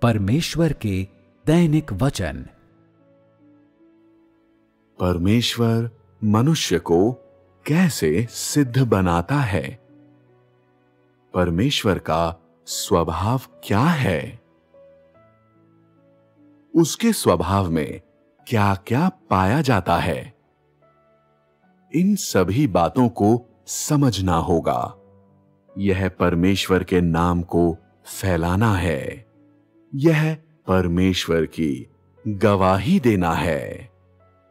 परमेश्वर के दैनिक वचन। परमेश्वर मनुष्य को कैसे सिद्ध बनाता है? परमेश्वर का स्वभाव क्या है? उसके स्वभाव में क्या क्या पाया जाता है? इन सभी बातों को समझना होगा। यह परमेश्वर के नाम को फैलाना है। यह परमेश्वर की गवाही देना है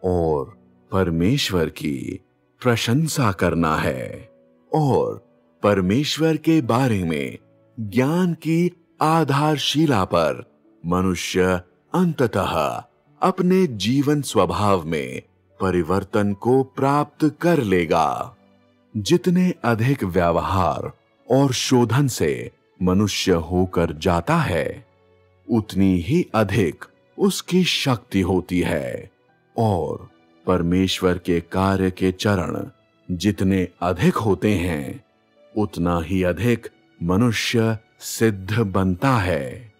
और परमेश्वर की प्रशंसा करना है और परमेश्वर के बारे में ज्ञान की आधारशिला पर मनुष्य अंततः अपने जीवन स्वभाव में परिवर्तन को प्राप्त कर लेगा। जितने अधिक व्यवहार और शोधन से मनुष्य होकर जाता है, उतनी ही अधिक उसकी शक्ति होती है और परमेश्वर के कार्य के चरण जितने अधिक होते हैं, उतना ही अधिक मनुष्य सिद्ध बनता है।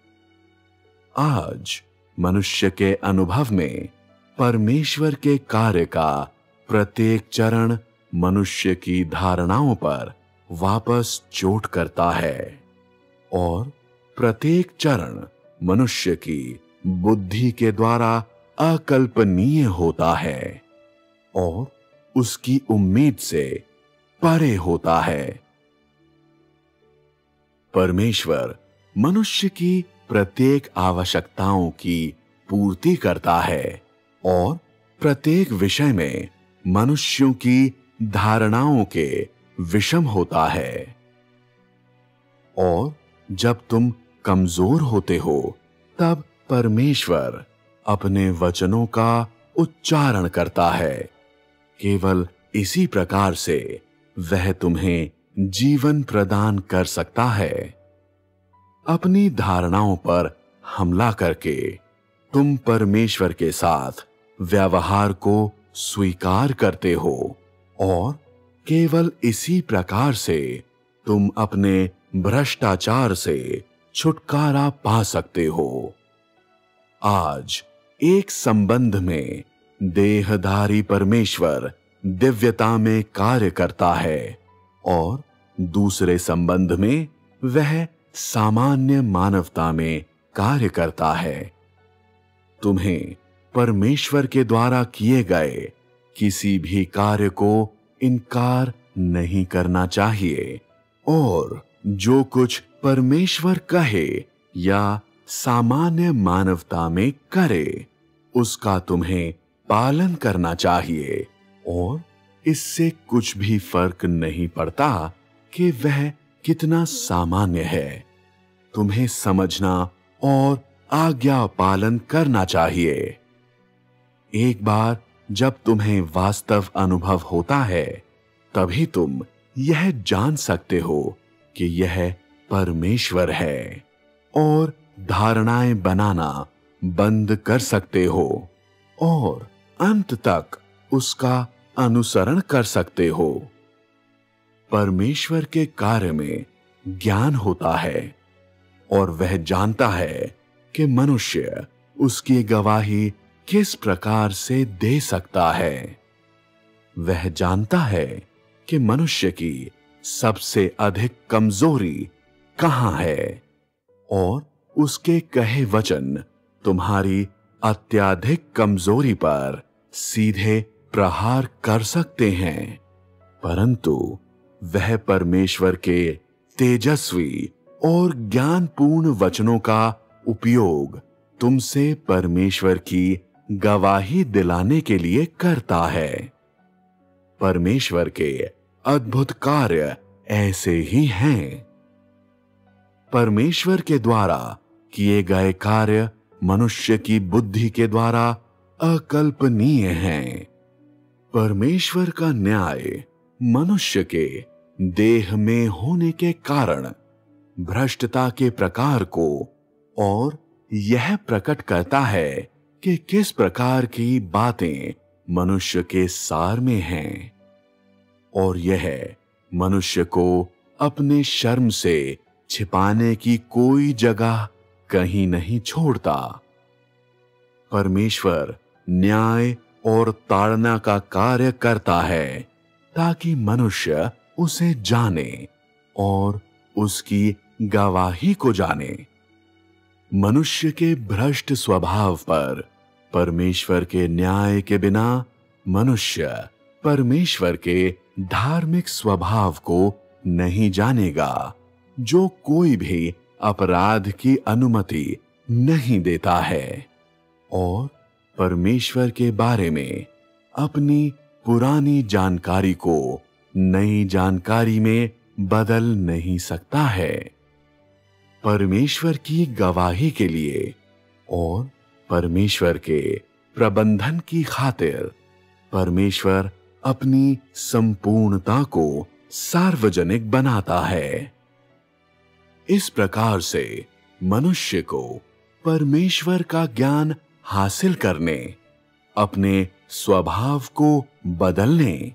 आज मनुष्य के अनुभव में परमेश्वर के कार्य का प्रत्येक चरण मनुष्य की धारणाओं पर वापस चोट करता है और प्रत्येक चरण मनुष्य की बुद्धि के द्वारा अकल्पनीय होता है और उसकी उम्मीद से परे होता है। परमेश्वर मनुष्य की प्रत्येक आवश्यकताओं की पूर्ति करता है और प्रत्येक विषय में मनुष्यों की धारणाओं के विषम होता है। और जब तुम कमजोर होते हो, तब परमेश्वर अपने वचनों का उच्चारण करता है। केवल इसी प्रकार से वह तुम्हें जीवन प्रदान कर सकता है। अपनी धारणाओं पर हमला करके तुम परमेश्वर के साथ व्यवहार को स्वीकार करते हो और केवल इसी प्रकार से तुम अपने भ्रष्टाचार से छुटकारा पा सकते हो। आज एक संबंध में देहधारी परमेश्वर दिव्यता में कार्य करता है और दूसरे संबंध में वह सामान्य मानवता में कार्य करता है। तुम्हें परमेश्वर के द्वारा किए गए किसी भी कार्य को इनकार नहीं करना चाहिए और जो कुछ परमेश्वर कहे या सामान्य मानवता में करे, उसका तुम्हें पालन करना चाहिए और इससे कुछ भी फर्क नहीं पड़ता कि वह कितना सामान्य है। तुम्हें समझना और आज्ञा पालन करना चाहिए। एक बार जब तुम्हें वास्तव अनुभव होता है, तभी तुम यह जान सकते हो कि यह परमेश्वर है और धारणाएं बनाना बंद कर सकते हो और अंत तक उसका अनुसरण कर सकते हो। परमेश्वर के कार्य में ज्ञान होता है और वह जानता है कि मनुष्य उसकी गवाही किस प्रकार से दे सकता है। वह जानता है कि मनुष्य की सबसे अधिक कमजोरी कहां है और उसके कहे वचन तुम्हारी अत्यधिक कमजोरी पर सीधे प्रहार कर सकते हैं, परंतु वह परमेश्वर के तेजस्वी और ज्ञानपूर्ण वचनों का उपयोग तुमसे परमेश्वर की गवाही दिलाने के लिए करता है। परमेश्वर के अद्भुत कार्य ऐसे ही हैं। परमेश्वर के द्वारा किए गए कार्य मनुष्य की बुद्धि के द्वारा अकल्पनीय हैं। परमेश्वर का न्याय मनुष्य के देह में होने के कारण भ्रष्टता के प्रकार को और यह प्रकट करता है कि किस प्रकार की बातें मनुष्य के सार में हैं और यह मनुष्य को अपने शर्म से छिपाने की कोई जगह कहीं नहीं छोड़ता। परमेश्वर न्याय और ताड़ना का कार्य करता है ताकि मनुष्य उसे जाने और उसकी गवाही को जाने। मनुष्य के भ्रष्ट स्वभाव पर परमेश्वर के न्याय के बिना मनुष्य परमेश्वर के धार्मिक स्वभाव को नहीं जानेगा, जो कोई भी अपराध की अनुमति नहीं देता है और परमेश्वर के बारे में अपनी पुरानी जानकारी को नई जानकारी में बदल नहीं सकता है। परमेश्वर की गवाही के लिए और परमेश्वर के प्रबंधन की खातिर परमेश्वर अपनी संपूर्णता को सार्वजनिक बनाता है। इस प्रकार से मनुष्य को परमेश्वर का ज्ञान हासिल करने, अपने स्वभाव को बदलने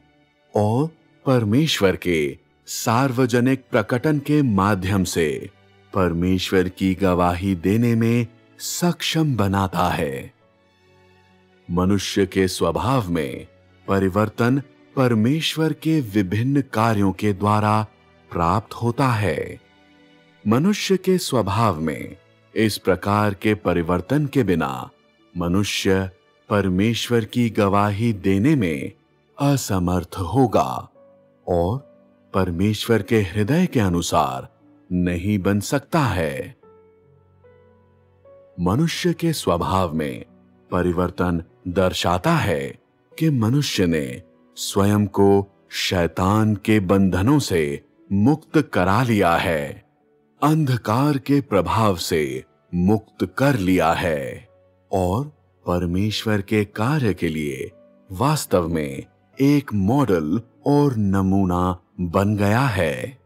और परमेश्वर के सार्वजनिक प्रकटन के माध्यम से परमेश्वर की गवाही देने में सक्षम बनाता है। मनुष्य के स्वभाव में परिवर्तन परमेश्वर के विभिन्न कार्यों के द्वारा प्राप्त होता है। मनुष्य के स्वभाव में इस प्रकार के परिवर्तन के बिना मनुष्य परमेश्वर की गवाही देने में असमर्थ होगा और परमेश्वर के हृदय के अनुसार नहीं बन सकता है। मनुष्य के स्वभाव में परिवर्तन दर्शाता है कि मनुष्य ने स्वयं को शैतान के बंधनों से मुक्त करा लिया है, अंधकार के प्रभाव से मुक्त कर लिया है और परमेश्वर के कार्य के लिए वास्तव में एक मॉडल और नमूना बन गया है।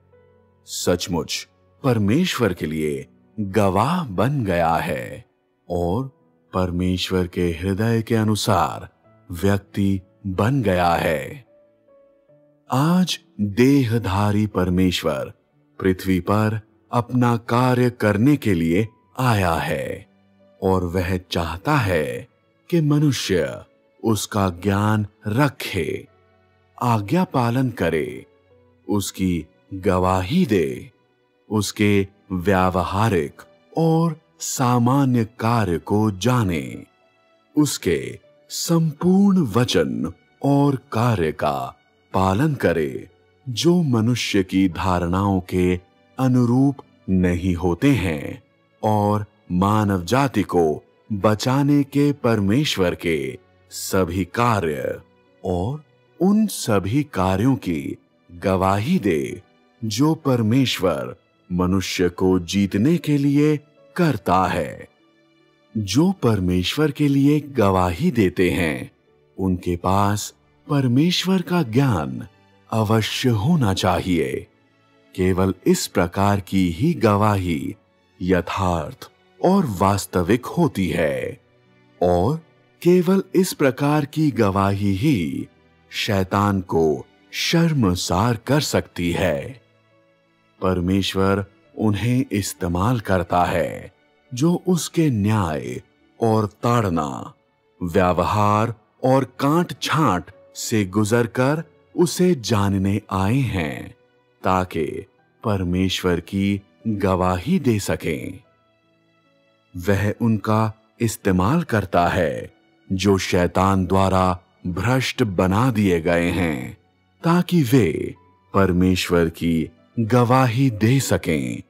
सचमुच परमेश्वर के लिए गवाह बन गया है और परमेश्वर के हृदय के अनुसार व्यक्ति बन गया है। आज देहधारी परमेश्वर पृथ्वी पर अपना कार्य करने के लिए आया है और वह चाहता है कि मनुष्य उसका ज्ञान रखे, आज्ञा पालन करे, उसकी गवाही दे, उसके व्यावहारिक और सामान्य कार्य को जाने, उसके संपूर्ण वचन और कार्य का पालन करे जो मनुष्य की धारणाओं के अनुरूप नहीं होते हैं और मानव जाति को बचाने के परमेश्वर के सभी कार्य और उन सभी कार्यों की गवाही दे जो परमेश्वर मनुष्य को जीतने के लिए करता है। जो परमेश्वर के लिए गवाही देते हैं उनके पास परमेश्वर का ज्ञान अवश्य होना चाहिए। केवल इस प्रकार की ही गवाही यथार्थ और वास्तविक होती है और केवल इस प्रकार की गवाही ही शैतान को शर्मसार कर सकती है। परमेश्वर उन्हें इस्तेमाल करता है जो उसके न्याय और ताड़ना, व्यवहार और कांट छांट से गुजरकर उसे जानने आए हैं ताकि परमेश्वर की गवाही दे सकें। वह उनका इस्तेमाल करता है जो शैतान द्वारा भ्रष्ट बना दिए गए हैं ताकि वे परमेश्वर की गवाही दे सकें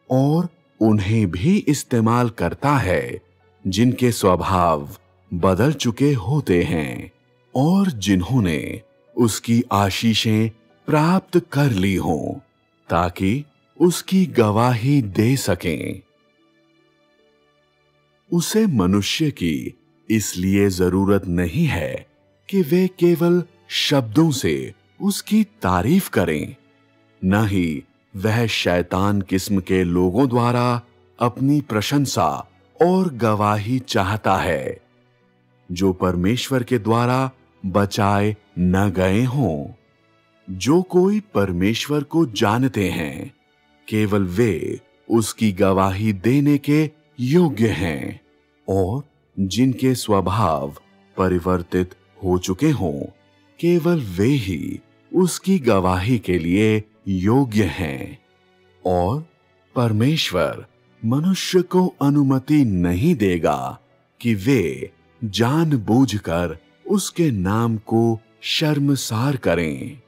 और उन्हें भी इस्तेमाल करता है जिनके स्वभाव बदल चुके होते हैं और जिन्होंने उसकी आशीषें प्राप्त कर ली हों ताकि उसकी गवाही दे सकें। उसे मनुष्य की इसलिए जरूरत नहीं है कि वे केवल शब्दों से उसकी तारीफ करें, न ही वह शैतान किस्म के लोगों द्वारा अपनी प्रशंसा और गवाही चाहता है जो परमेश्वर के द्वारा बचाए न गए हों। जो कोई परमेश्वर को जानते हैं केवल वे उसकी गवाही देने के योग्य हैं और जिनके स्वभाव परिवर्तित हो चुके हों, केवल वे ही उसकी गवाही के लिए योग्य हैं। और परमेश्वर मनुष्य को अनुमति नहीं देगा कि वे जानबूझकर उसके नाम को शर्मसार करें।